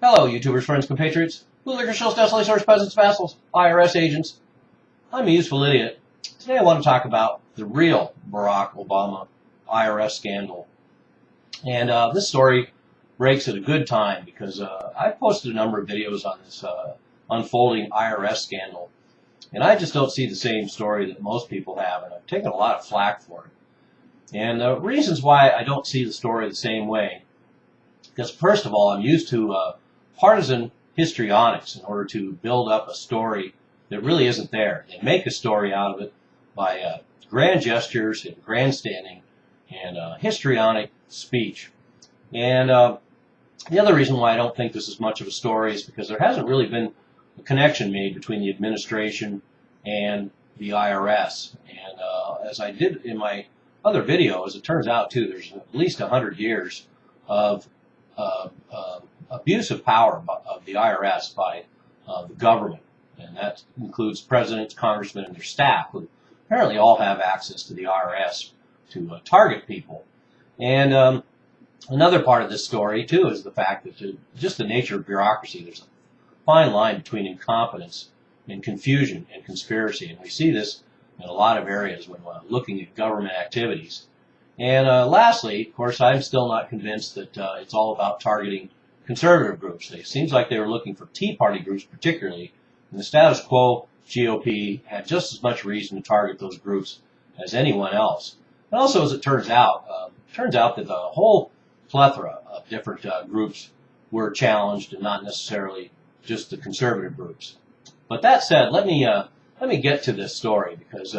Hello, YouTubers, friends, compatriots, bootlickers, shills, desolate source, peasants, vassals, IRS agents. I'm a useful idiot. Today I want to talk about the real Barack Obama IRS scandal. And this story breaks at a good time because I've posted a number of videos on this unfolding IRS scandal. And I just don't see the same story that most people have, and I've taken a lot of flack for it. And the reasons why I don't see the story the same way, because first of all, I'm used to partisan histrionics in order to build up a story that really isn't there. They make a story out of it by grand gestures and grandstanding and histrionic speech. And the other reason why I don't think this is much of a story is because there hasn't really been a connection made between the administration and the IRS. And as I did in my other videos, it turns out, too, there's at least 100 years of abuse of power of the IRS by the government. And that includes presidents, congressmen, and their staff, who apparently all have access to the IRS to target people. And another part of this story, too, is the fact that just the nature of bureaucracy, there's a fine line between incompetence and confusion and conspiracy. And we see this in a lot of areas when looking at government activities. And lastly, of course, I'm still not convinced that it's all about targeting conservative groups. It seems like they were looking for Tea Party groups particularly, and the status quo GOP had just as much reason to target those groups as anyone else. And also, as it turns out that the whole plethora of different groups were challenged, and not necessarily just the conservative groups. But that said, let me get to this story, because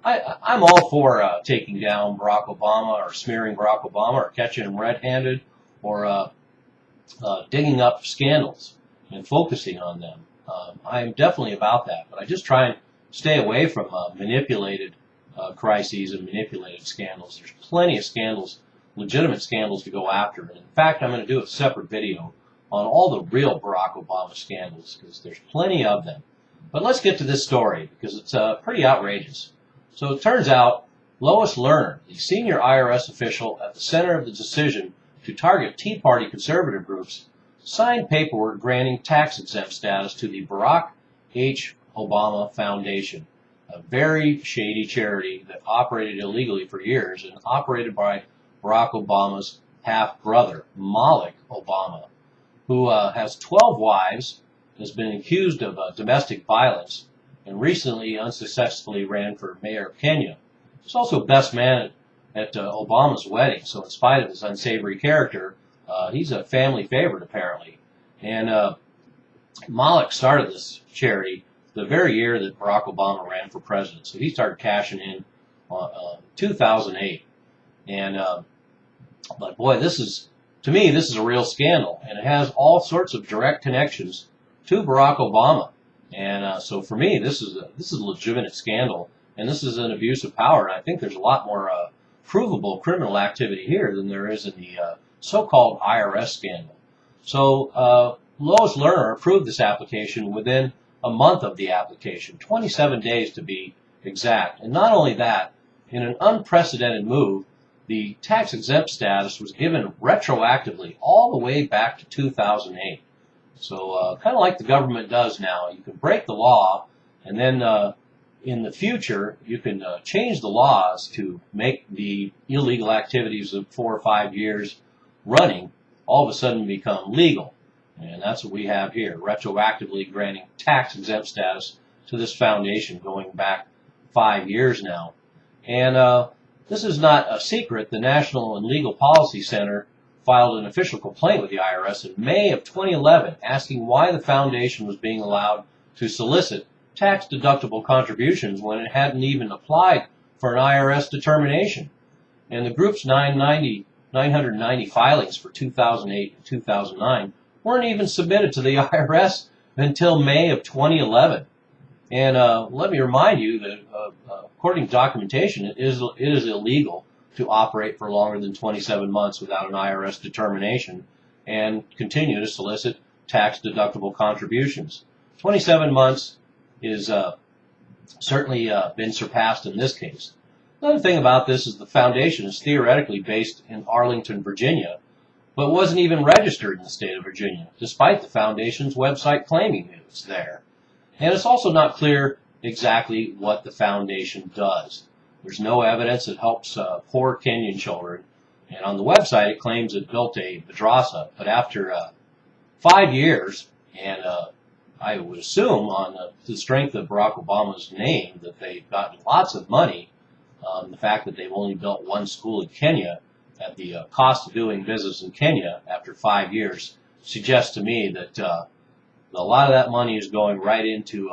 I'm all for taking down Barack Obama, or smearing Barack Obama, or catching him red-handed, or digging up scandals and focusing on them. I'm definitely about that, but I just try and stay away from manipulated crises and manipulated scandals. There's plenty of scandals, legitimate scandals, to go after. And in fact, I'm going to do a separate video on all the real Barack Obama scandals, because there's plenty of them. But let's get to this story, because it's pretty outrageous. So it turns out Lois Lerner, the senior IRS official at the center of the decision to target Tea Party conservative groups, signed paperwork granting tax-exempt status to the Barack H. Obama Foundation, a very shady charity that operated illegally for years and operated by Barack Obama's half-brother, Malik Obama, who has 12 wives, has been accused of domestic violence, and recently unsuccessfully ran for mayor of Kenya. He's also best man at Obama's wedding, so in spite of his unsavory character, he's a family favorite, apparently. And Malik started this charity the very year that Barack Obama ran for president, so he started cashing in 2008. And but boy, to me, this is a real scandal, and it has all sorts of direct connections to Barack Obama. And so for me, this is a legitimate scandal, and this is an abuse of power. And I think there's a lot more provable criminal activity here than there is in the so-called IRS scandal. So Lois Lerner approved this application within a month of the application, 27 days to be exact. And not only that, in an unprecedented move, the tax-exempt status was given retroactively all the way back to 2008. So kind of like the government does now. You can break the law, and then in the future, you can change the laws to make the illegal activities of 4 or 5 years running all of a sudden become legal. And that's what we have here, retroactively granting tax-exempt status to this foundation going back 5 years now. And this is not a secret. The National and Legal Policy Center filed an official complaint with the IRS in May of 2011 asking why the foundation was being allowed to solicit tax-deductible contributions when it hadn't even applied for an IRS determination. And the group's 990 filings for 2008 and 2009 weren't even submitted to the IRS until May of 2011. And let me remind you that according to documentation, it is illegal to operate for longer than 27 months without an IRS determination and continue to solicit tax-deductible contributions. 27 months is certainly been surpassed in this case. Another thing about this is the foundation is theoretically based in Arlington, Virginia, but wasn't even registered in the state of Virginia, despite the foundation's website claiming it was there. And it's also not clear exactly what the foundation does. There's no evidence it helps poor Kenyan children, and on the website it claims it built a madrasa, but after 5 years, and I would assume on the strength of Barack Obama's name that they've gotten lots of money. The fact that they've only built one school in Kenya at the cost of doing business in Kenya after 5 years suggests to me that a lot of that money is going right into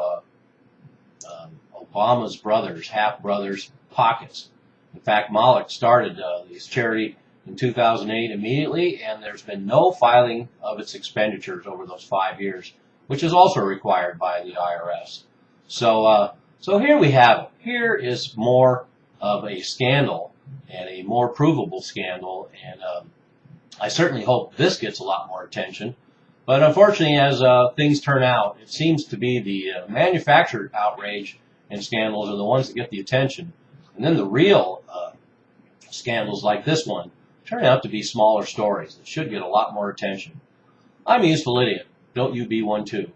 Obama's brothers, half-brothers' pockets. In fact, Malik started this charity in 2008 immediately, and there's been no filing of its expenditures over those 5 years, which is also required by the IRS. So here we have it. Here is more of a scandal, and a more provable scandal, and I certainly hope this gets a lot more attention. But unfortunately, as things turn out, it seems to be the manufactured outrage and scandals are the ones that get the attention. And then the real scandals like this one turn out to be smaller stories that should get a lot more attention. I'm a useful idiot. Don't you be one too.